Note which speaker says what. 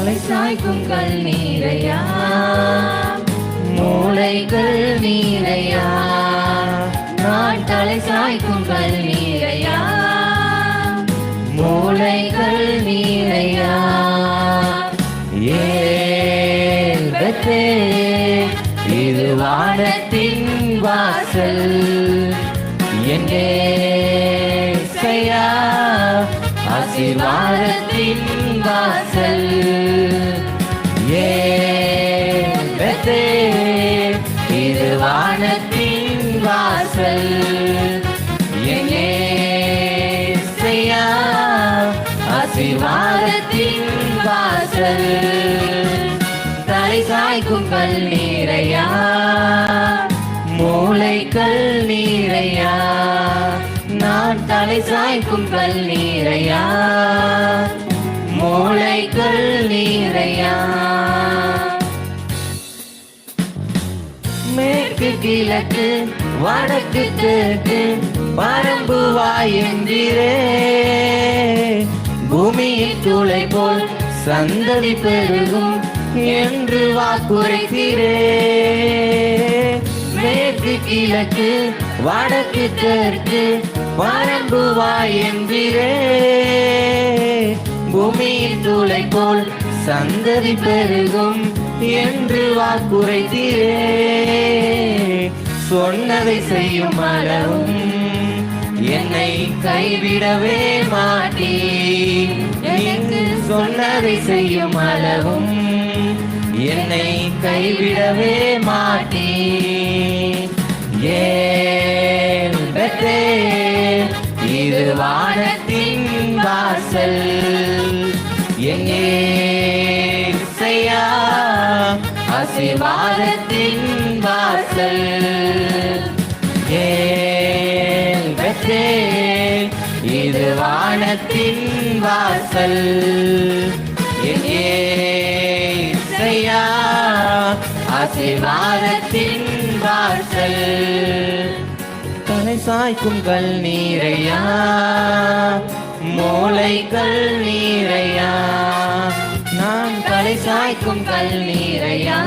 Speaker 1: தலை சாய்க்கும் கல் நீரையா, மூளைகள் நீரையா, நான் தலை சாய்க்கும் கல் நீரையா, மூளைகள் நீரையா. ஏன் இது வானத்தின் வாசல், எங்கே ஆசீர்வாதத்தின் வாசல். ஏன் இது வானத்தின் வாசல், எங்கே ஆசீர்வாதத்தின் வாசல். தலை சாய்க்கும் கல் நீரையா, மூளைகள் நீரையா, நான் தலை சாய்க்கும் கல் நீரையா, மூளைகள் நீரையா. மேற்கு கிழக்கு வடக்கு தெற்கு பரம்புவாய் என்றீரே, பூமியின் துளை போல் சந்ததி பெருகும் என்று வாக்குரைத்தீரே. மேற்கு கிழக்கு வடக்கு தெற்கு பரம்புவாய் என்றீரே, பூமியின் துளை போல் சந்ததி பெருகும் என்று வாக்குரைத்தீரே. சொன்னதை செய்யும் அளவும் என்னை கைவிடவே மாட்டீர், என்று சொன்னதை செய்யும் அளவும் என்னை கைவிடவே மாட்டீர். ஏன் இது வானத்தின் வாசல், எங்கே ஆசீர்வாதத்தின் வாசல். ஏன் இது வானத்தின் வாசல், எங்கே ஆசீர்வாதத்தின் வாசல். தலை சாய்க்கும் கல் நீரையா, மூளைகள் நீரையா, நான் தலை சாய்க்கும் கல் நீரையா,